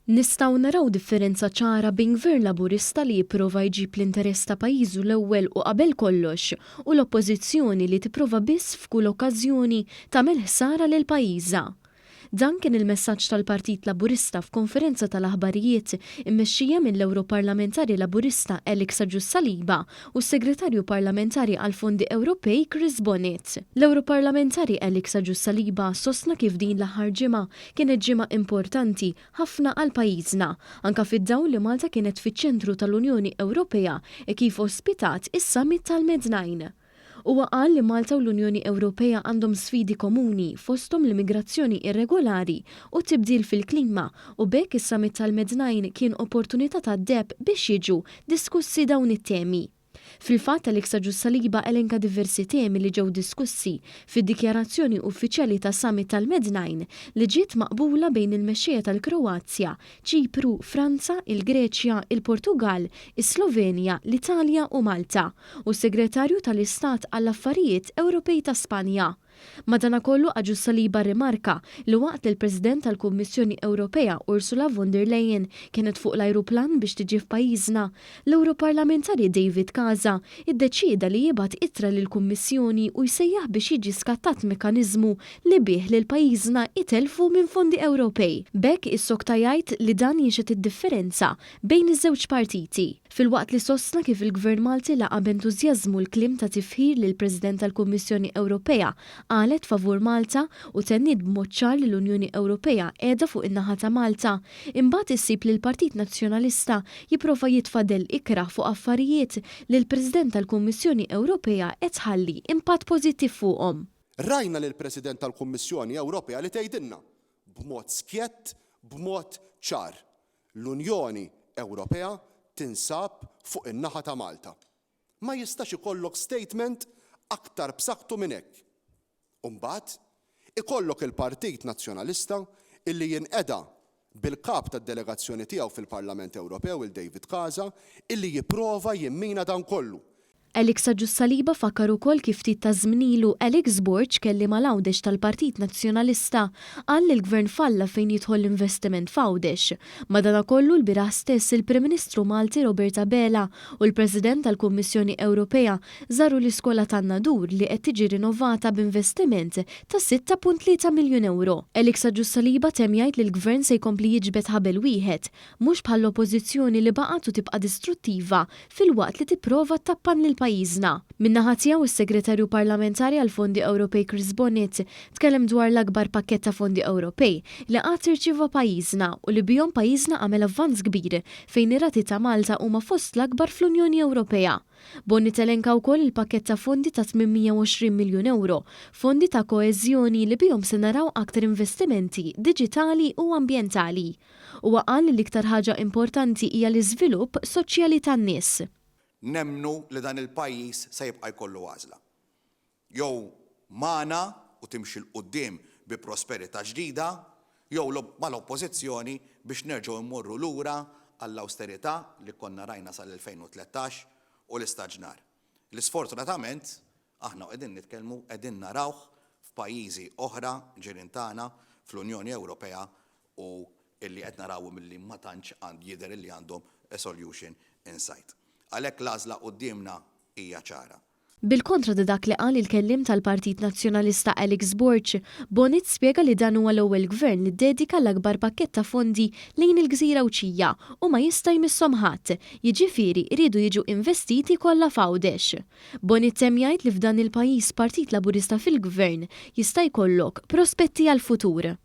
Nistgħu naraw differenza ċara bejn gvern laburista li jipprova jġib l-interess ta' pajjiżu l-ewwel u qabel kollox u l-oppożizzjoni li tipprova biss f'kull okkażjoni tagħmel ħsara lil pajjiżha. Dan kien il-messaġġ tal-Partit Laburista f'konferenza tal-aħbarijiet immexxija mill-Ewroparlamentari Laburista Alex Agius-Saliba u s-Segretarju Parlamentari għall-Fondi Ewropej Chris Bonnet. L-Ewroparlamentari Alex Agius-Saliba sostna kif din l-aħħar ġimgħa kienet ġimgħa importanti ħafna għal pajjiżna, anke fid-dawl li Malta kienet fiċ-ċentru tal-Unjoni Ewropea e kif ospitat is-Summit tal-Med9. Huwa qal li Malta u l-Unjoni Ewropea għandhom sfidi komuni fosthom l-immigrazzjoni irregolari u tibdil fil-klima u bekk is-Summit tal-Med9 kien opportunità tad-deb biex jiġu diskussi dawn it-temi. Fil-fatt Alex Agius-Saliba elenka diversi temi li ġew diskussi fid-dikjarazzjoni uffiċjali tas Summit tal-Med9 li ġiet maqbula bejn il-mexxejja tal-Kroazja, Ċipru, Franza, il-Greċja, il-Portugal, is-Slovenja, l-Italja u Malta u s-Segretarju tal-Istat għall-Affarijiet Ewropej ta' Spanja. Madankollu Agius-Saliba rimarka li waqt li l-President tal-Kummissjoni Ewropea Ursula von der Leyen kienet fuq l-ajruplan biex tiġi f'pajjiżna, l-Ewroparlamentari David Casa iddeċieda li jibgħat ittra lill-Kummissjoni u jsejjaħ biex jiġi skattat mekkaniżmu li bih lil pajjiżna itelfu minn fondi Ewropej. Bekk is-sokta jgħid li dan jinxet id-differenza bejn iż-żewġ partiti. Fil-waqt li sostna kif il-Gvern Malti laqa b'entużjażmu l-kliem ta' tifħir lill-President tal-Kummissjoni Ewropea qalet favur Malta u tennid b'mod ċar li l-Unjoni Ewropea qiegħda fuq in-naħa ta' Malta, imbagħad issib li l-Partit Nazzjonalista jipprova jitfadel ikraħ fuq affarijiet li l-President tal-Kummissjoni Ewropea qed tħalli impatt pożittiv fuqhom. Rajna lill President tal-Kummissjoni Ewropea li tgħidilna b'mod skjett, b'mod ċar. L-Unjoni Ewropea tinsab fuq in-naħa ta' Malta. Ma jistax ikollok statement aktar b'saħħtu minn hekk. Mbagħad ikollok il-Partit Nazzjonalista illi jinqeda bil-kap tad-delegazzjoni tiegħu fil-Parlament Ewropew il-David Casa illi jipprova jimmina dan kollu. Alex Agius-Saliba fakkar ukoll kif ftit ta' żminilu Alex Borg kelli mal-Għawdex tal-Partit Nazzjonalista qal li l-Gvern falla fejn jidħol l-investiment f'Għawdex. Madankollu l-bieraħ stess il-Prim Ministru Malti Roberta Bela u l-President tal-Kummissjoni Ewropea żaru l-iskola tan-Nadur li qed tiġi rinnovata b'investiment ta' 6.3 miljun euro. Alex Agius-Saliba temm jgħid li l-Gvern se jkompli jiġbed ħabel wieħed, mhux bħall-Oppożizzjoni li baqgħet u tibqa' distruttiva fil-waqt li tipprova tappan lil pajjiżna. Min-naħa tiegħu is-Segretarju Parlamentari għall-Fondi Ewropej Chris Bonnet tkellem dwar l-akbar pakkett ta' fondi Ewropej li qatt irċieva pajjiżna u li bihom pajjiżna għamel avvanz kbir fejn ir-rati ta' Malta huma fost l-akbar fl-Unjoni Ewropea. Bonnet elenka wkoll il-pakkett ta' fondi ta' 820 miljun euro, fondi ta' koeżjoni li bihom se naraw aktar investimenti diġitali u ambjentali. Huwa qal li l-iktar ħaġa importanti hija l-iżvilupp soċjali tan-nies. Nemmnu li dan il-pajjiż se jibqa' jkollu għażla. Jew magħna u timxi l-qudiem bi prosperità ġdida, jew mal-oppożizzjoni biex nerġgħu mmorru lura għall-awsterità li konna rajna sal-2013 u l-istaġnar. L-isfortunatament aħna qegħdin nitkellmu qegħdin narawh f'pajjiżi oħra ġirien tagħna fl-Unjoni Ewropea u illi qed narawhom milli ma tantx jidher illi għandhom a solution in sight. Għalhekk l-għażla qudiemna hija ċara. Bil-kontra da dak li qal il-kellim tal-Partit Nazzjonalista Alex Borg, Bonnet spjega li dan huwa l-ewwel gvern li ddedika l-akbar pakkett ta' fondi lejn il-Gżira Wċija u ma jista' jmisshom ħadd, jiġifieri jridu jiġu investiti kollha f'Għawdex. Bonnet temm jgħid li f'dan il-pajjiż Partit Laburista fil-Gvern jista' jkollok prospetti għall-futur.